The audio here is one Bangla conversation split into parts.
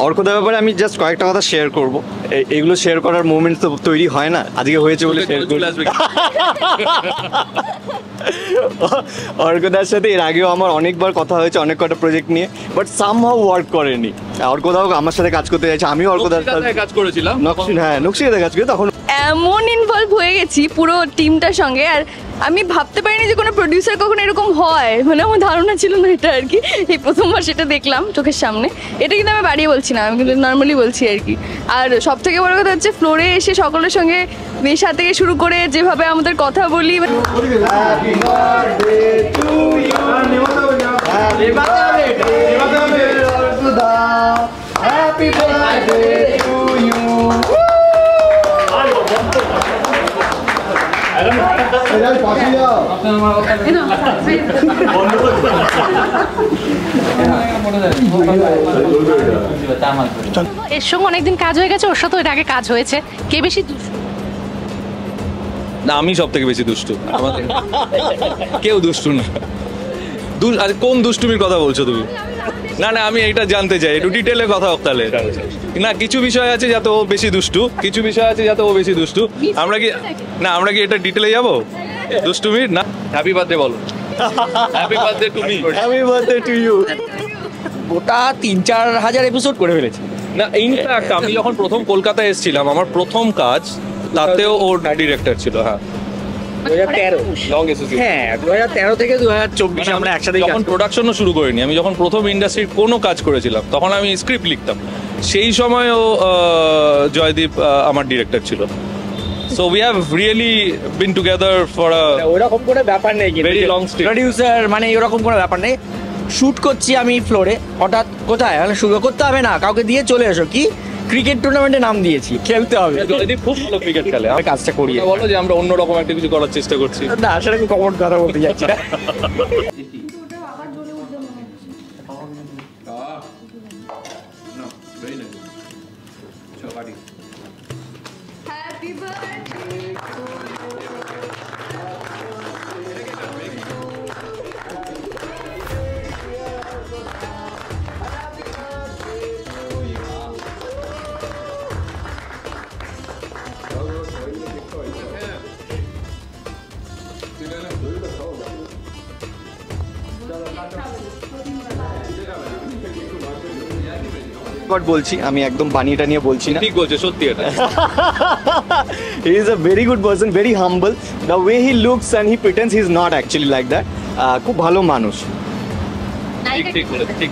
অর্কদার ব্যাপারে আমি জাস্ট কয়েকটা কথা শেয়ার করবো। এগুলো শেয়ার করার মোমেন্ট তো তৈরি হয় না, আজকে হয়েছে বলে শেয়ার করে আসবে। অর্কদার সাথে এর আগেও আমার অনেকবার কথা হয়েছে অনেক কটা প্রজেক্ট নিয়ে, বাট সামহাউ ওয়ার্ক করেনি। অর্কদাও আমার সাথে কাজ করতে চাইছে, আমিও অর্কদার সাথে কাজ করেছিলাম, নকশিকাতে কাজ করি। তখন এমন ইনভলভ হয়ে গেছি পুরো টিমটার সঙ্গে, আর আমি ভাবতে পারিনি যে কোনো প্রডিউসার কখনো এরকম হয়, মানে আমার ধারণা ছিল না এটা আর কি। এই প্রথমবার সেটা দেখলাম চোখের সামনে। এটা কিন্তু আমি বাড়িয়ে বলছি না, আমি কিন্তু নর্মালি বলছি আর কি। আর সব থেকে বড় কথা হচ্ছে ফ্লোরে এসে সকলের সঙ্গে নেশা থেকে শুরু করে যেভাবে আমাদের কথা বলি, এর সঙ্গে অনেকদিন কাজ হয়ে গেছে, ওর সাথে এর আগে কাজ হয়েছে। কে বেশি দুষ্টু? না, আমি সব থেকে বেশি দুষ্টু। আমাদের কেউ দুষ্টু না। আর কোন দুষ্টুমির কথা বলছো তুমি? না না, আমি এটা জানতে চাই, একটু ডিটেলে কথা হোক তাহলে। না, কিছু বিষয় আছে যাতে ও বেশি দুষ্টু, কিছু বিষয় আছে যাতে ও বেশি দুষ্টু। আমরা কি এটা ডিটেলে যাবো দুষ্টুমির? না, হ্যাপি বার্থডে বলো। Happy birthday to me. Happy birthday to you. ওটা 3-4 হাজার এপিসোড করে ফেলেছি। না, ইনফ্যাক্ট আমি যখন প্রথম কলকাতায় এসেছিলাম, আমার প্রথম কাজ তাতেও ওর ডিরেক্টর ছিল। হ্যাঁ, 2013। হ্যাঁ, 2013 থেকে 2024 আমরা একসাথে যখন প্রোডাকশনও শুরু করিনি, আমি যখন প্রথম ইন্ডাস্ট্রির কোনো কাজ করেছিলাম তখন আমি স্ক্রিপ্ট লিখতাম। সেই সময়ও জয়দীপ আমার ডিরেক্টর ছিল। So we have really been together for a ওরকম কোনো ব্যাপার নেই, ভেরি লং স্ট্রিট। প্রোডিউসার মানে এরকম কোনো ব্যাপার নেই। শুট করছি আমি ফ্লোরে, হঠাৎ কোথায় মানে শুরু করতে হবে না, কাউকে দিয়ে চলে এসো। কি ক্রিকেট টুর্নামেন্টে নাম দিয়েছি, খেলতে হবে। জয়দীপ খুব ভালো ক্রিকেট খেলে, আমি কাজটা করি। বলো যে আমরা অন্যরকম একটা কিছু করার চেষ্টা করছি। না, আসলে আমি কমন কথা বলতে যাচ্ছি না। বলছি আমি একদম বানিয়েটা নিয়ে বলছি না, ঠিক বলছে, সত্যি এটা। হি is a very good person, very humble. The way he looks and he প্রিটেন্ডস he is not actually like that. খুব ভালো মানুষ। ঠিক ঠিক বলে, ঠিক।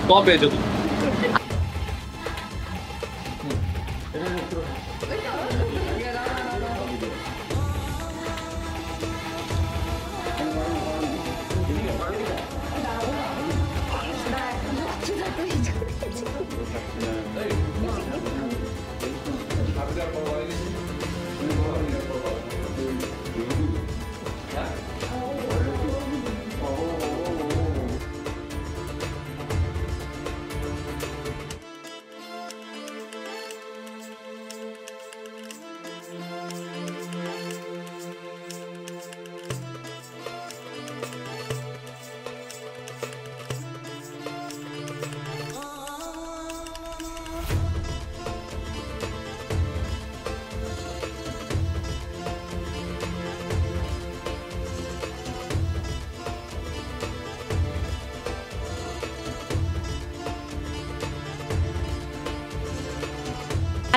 কবে পেয়েছো তুমি?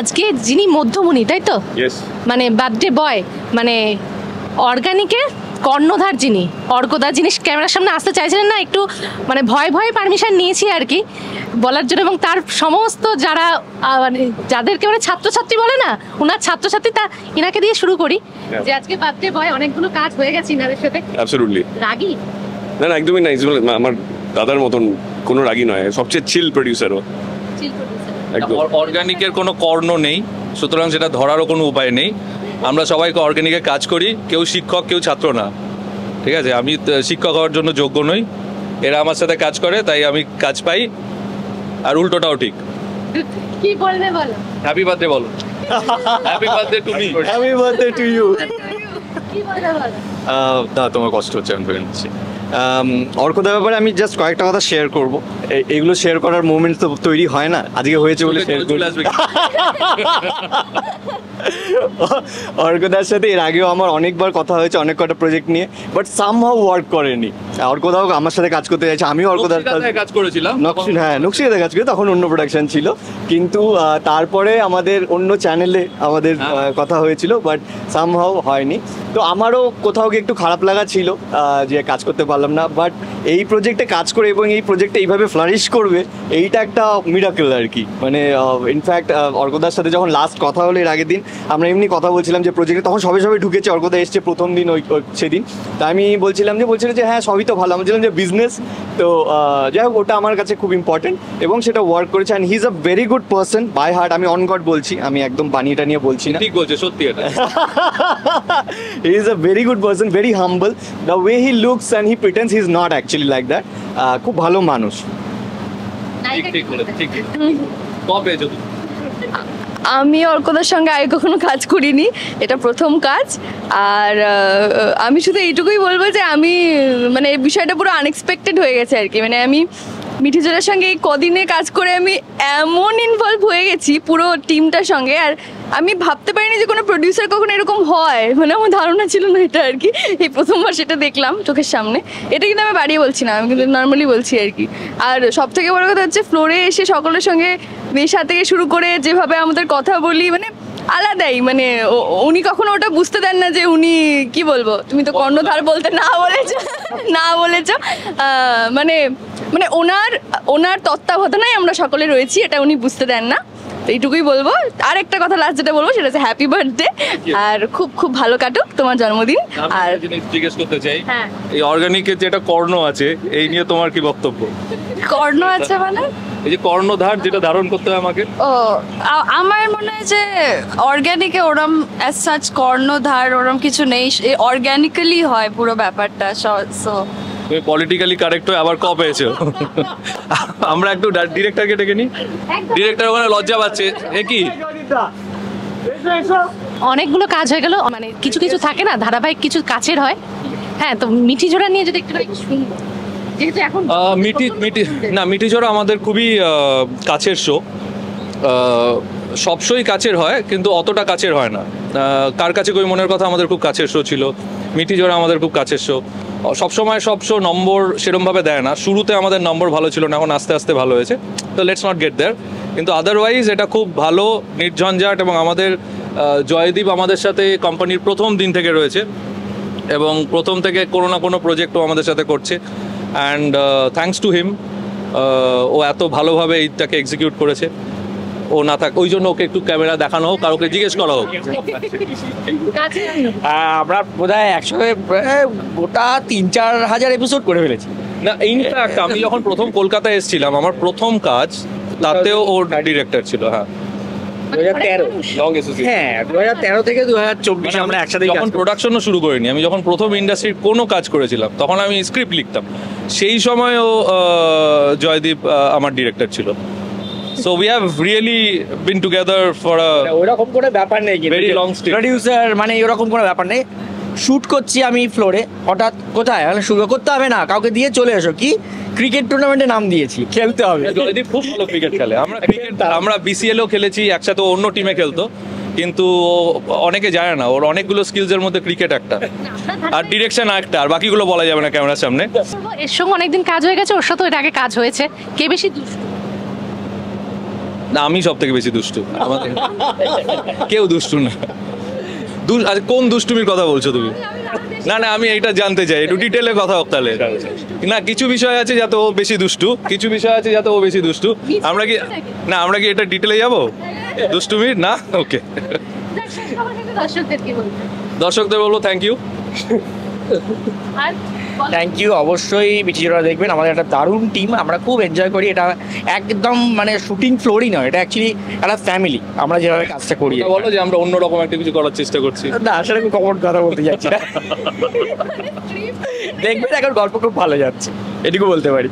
আজকে যিনি মধ্যমণি, তাই তো? মানে বার্থডে বয়, মানে অর্গানিকের কর্ণধার যিনি, অর্কদা, যিনি ক্যামেরার সামনে আসতে চাইছিলেন না, একটু মানে ভয়ে ভয়ে পারমিশন নিয়েছি আর কি বলার জন্য। এবং তার সমস্ত যারা মানে যাদেরকে মানে ছাত্রছাত্রী বলে না, ওনার ছাত্রছাত্রী, তা ইনাকে দিয়ে শুরু করি যে আজকে বার্থডে বয়, অনেকগুলো কাজ হয়ে গেছে ইনাদের সাথে। অ্যাবসলিউটলি রাগী না, না, একদমই না। আমার দাদার মতন কোনো রাগী নয়, সবচেয়ে চিল প্রডিউসারও। অর্গানিকের কোনো কর্ণ নেই, সুতরাং সেটা ধরারও কোনো উপায় নেই। আমরা সবাইকে অর্গানিকে কাজ করি, কেউ শিক্ষক কেউ ছাত্র না, ঠিক আছে? আমি শিক্ষক হওয়ার জন্য যোগ্য নই, এরা আমার সাথে কাজ করে তাই আমি কাজ পাই, আর উল্টোটাও ঠিক। কি বলবে বলো? হ্যাপি বার্থডে বলো। Happy birthday to me. Happy birthday to you. কি বলবে বলো? তোমার কষ্ট হচ্ছে, আমি ভেবে নিচ্ছি। অর্কদার ব্যাপারে আমি জাস্ট কয়েকটা কথা শেয়ার করব। এগুলো শেয়ার করার মোমেন্ট তো তৈরি হয় না, আজকে হয়েছে বলে শেয়ার চলে আসবে। অর্কদার সাথে এর আগেও আমার অনেকবার কথা হয়েছে অনেক কটা প্রজেক্ট নিয়ে, বাট সামহাউ ওয়ার্ক করেনি। অর্কদাও আমার সাথে কাজ করতে চাইছে, আমি অর্কদার সাথে কাজ করেছিলাম। নকশিকাতে কাজ করি, তখন অন্য প্রোডাকশন ছিল, কিন্তু তারপরে আমাদের অন্য চ্যানেলে আমাদের কথা হয়েছিল, বাট সামহাউ হয়নি। তো আমারও কোথাও গিয়ে একটু খারাপ লাগা ছিল যে কাজ করতে পারলাম না, বাট এই প্রজেক্টে কাজ করে এবং এই প্রজেক্টে এইভাবে ফ্লারিশ করবে এইটা একটা মিরাকেল আর কি। মানে ইনফ্যাক্ট অর্কদার সাথে যখন লাস্ট কথা হলো এর আগের দিন, আমরা এমনি কথা বলছিলাম যে প্রজেক্টে, তখন সবে সবে ঢুকেছে, অর্কদা এসছে প্রথম দিন ওই সেদিন। তা আমি বলছিলাম যে হ্যাঁ সবই তো ভালো, আমি বলছিলাম যে বিজনেস তো যাই হোক, ওটা আমার কাছে খুব ইম্পর্টেন্ট এবং সেটা ওয়ার্ক করেছে। And he is a very good person by heart, আমি অন গড বলছি, আমি একদম বানিয়েটা নিয়ে বলছি না, ঠিক বলছে, সত্যি এটা। he is a very good person, very humble. The way he looks and he pretends he's not actually like that. খুব ভালো মানুষ। ঠিক বলেছে, ঠিক। কবে যদি আমি অর্কদার সঙ্গে আগে কখনো কাজ করিনি, এটা প্রথম কাজ। আর আমি শুধু এইটুকুই বলবো যে আমি মানে এই বিষয়টা পুরো আনএক্সপেক্টেড হয়ে গেছে আর কি। মানে আমি মিঠিজোড়ার সঙ্গে এই কদিনে কাজ করে আমি এমন ইনভলভ হয়ে গেছি পুরো টিমটার সঙ্গে, আর আমি ভাবতে পারিনি যে কোনো প্রডিউসার কখনো এরকম হয়, মানে আমার ধারণা ছিল না এটা আর কি। এই প্রথমবার সেটা দেখলাম চোখের সামনে। এটা কিন্তু আমি বাড়িয়ে বলছি না, আমি কিন্তু নর্মালি বলছি আর কি। আর সব থেকে বড় কথা হচ্ছে ফ্লোরে এসে সকলের সঙ্গে মেশা থেকে শুরু করে যেভাবে আমাদের কথা বলি, মানে আলাদাই। মানে উনি কখনো ওটা বুঝতে দেন না যে উনি কি বলবো, তুমি তো কর্ণধার বলতে না বলেছ মানে মানে ওনার তত্ত্বাবধানেই আমরা সকলে রয়েছি, এটা উনি বুঝতে দেন না। তো এইটুকুই বলবো। আর একটা কথা লাস্ট যেটা বলবো সেটা হচ্ছে হ্যাপি বার্থডে, আর খুব খুব ভালো কাটুক তোমার জন্মদিন। আর জিনিস জিজ্ঞেস করতে চাই, হ্যাঁ, এই অর্গানিকের যেটা কর্ণ আছে, এই নিয়ে তোমার কি বক্তব্য? কর্ণ আছে মানে এই যে কর্ণধার যেটা ধারণ করতে হয় আমাকে, আমার মনে হয় যে অর্গ্যানিকে ওরম অ্যাজ সাচ কর্ণধার ওরম কিছু নেই, অর্গ্যানিক্যালি হয় পুরো ব্যাপারটা। সো তুমি পলিটিক্যালি কারেক্ট হয়ে আবার ক পেয়েছো। আমরা একটু ডিরেক্টরকে ডেকে নিই, ডিরেক্টর ওখানে লজ্জা পাচ্ছে। এ কি অনেকগুলো কাজ হয়ে গেল, মানে কিছু কিছু থাকে না ধারাবাহিক, কিছু কাছের হয়। হ্যাঁ, তো মিঠিজোড়া নিয়ে যদি একটু শুনবো, যেহেতু এখন মিঠিজোড়া আমাদের খুবই কাছের শো। সব শোই কাছের হয়, কিন্তু অতটা কাছের হয় না। কার কাছে কই মনের কথা আমাদের খুব কাছের শো ছিল, মিঠিজোড়া আমাদের খুব কাছের শো। সবসময় সব শো নম্বর সেরমভাবে দেয় না, শুরুতে আমাদের নম্বর ভালো ছিল না, এখন আস্তে আস্তে ভালো হয়েছে। তো লেটস নট গেট দেয়ার, কিন্তু আদারওয়াইজ এটা খুব ভালো, নির্ঝঞ্ঝাট। এবং আমাদের জয়দীপ আমাদের সাথে কোম্পানির প্রথম দিন থেকে রয়েছে এবং প্রথম থেকে কোনো না কোনো প্রজেক্টও আমাদের সাথে করছে। অ্যান্ড থ্যাঙ্কস টু হিম, ও এত ভালোভাবে এইটাকে এক্সিকিউট করেছে। ও না থাক, ওই জন্য ওকে একটু ক্যামেরা দেখানো হোক, কারোকে জিজ্ঞেস করা হোক। আমরা বোধহয় একসঙ্গে গোটা 3-4 হাজার এপিসোড করে ফেলেছি। না, ইনফ্যাক্ট আমি যখন প্রথম কলকাতায় এসেছিলাম, আমার প্রথম কাজ, তাতেও ওর ডিরেক্টর ছিল। হ্যাঁ, 2013 লং অ্যাসোসিয়েশন। হ্যাঁ, 2013 থেকে 2024 আমরা একসাথে যখন প্রোডাকশনও শুরু করিনি, আমি যখন প্রথম ইন্ডাস্ট্রির কোনো কাজ করেছিলাম, তখন আমি স্ক্রিপ্ট লিখতাম। সেই সময়ও জয়দীপ আমার ডিরেক্টর ছিল। So we have really been together for a ওইরকম কোনো ব্যাপার নেই, very long stint. প্রডিউসার মানে এরকম কোনো ব্যাপার নেই। শুট করছি আমি ফ্লোরে, হঠাৎ কোথায় শুরু করতে হবে না, কাউকে দিয়ে চলে এসো, কি ক্রিকেট টুর্নামেন্টে নাম দিয়েছি, খেলতে হবে। জয়দীপ খুব ভালো ক্রিকেট খেলে। আমরা বিসিএলও খেলেছি একসাথে, অন্য টিমে খেলতো, কিন্তু অনেকে জানে না ওর অনেকগুলো স্কিলসের মধ্যে ক্রিকেট একটা, আর ডিরেকশন একটা, আর বাকিগুলো বলা যাবে না ক্যামেরার সামনে। এর সঙ্গে অনেকদিন কাজ হয়ে গেছে, ওর সাথে এর আগে কাজ হয়েছে। কে বেশি দুষ্টু? না, আমি সব থেকে বেশি দুষ্টু, আমাদের কেউ দুষ্টু না। আচ্ছা, কোন দুষ্টুমির কথা বলছো তুমি? না, আমি এইটা জানতে চাই, একটু ডিটেলে কথা হোক তাহলে। না, কিছু বিষয় আছে যাতে ও বেশি দুষ্টু, কিছু বিষয় আছে যাতে ও বেশি দুষ্টু। আমরা কি এটা ডিটেলে যাবো দুষ্টুমির? না, ওকে। দর্শকদের বলবো থ্যাংক ইউ। থ্যাংক ইউ, অবশ্যই মিঠিজোড়া দেখবেন, আমাদের একটা দারুণ টিম, আমরা খুব এনজয় করি। এটা একদম মানে শুটিং ফ্লোরই নয়, এটা অ্যাকচুয়ালি একটা ফ্যামিলি, আমরা যেভাবে কাজটা করি। বলো যে আমরা অন্যরকম একটা কিছু করার চেষ্টা করছি। না, আসলে আমি কমন কথা বলতে যাচ্ছি না। দেখবেন এখন গল্প খুব ভালো যাচ্ছে, এটুকু বলতে পারি।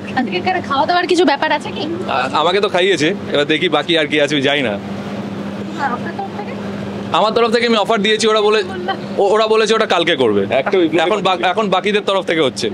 খাওয়া দাওয়ার কিছু ব্যাপার আছে কি? আমাকে তো খাইয়েছে, এবার দেখি বাকি আর কি আছে যাই না। আমার তরফ থেকে আমি অফার দিয়েছি, ওরা বলেছে ওটা কালকে করবে। এখন বাকিদের তরফ থেকে হচ্ছে।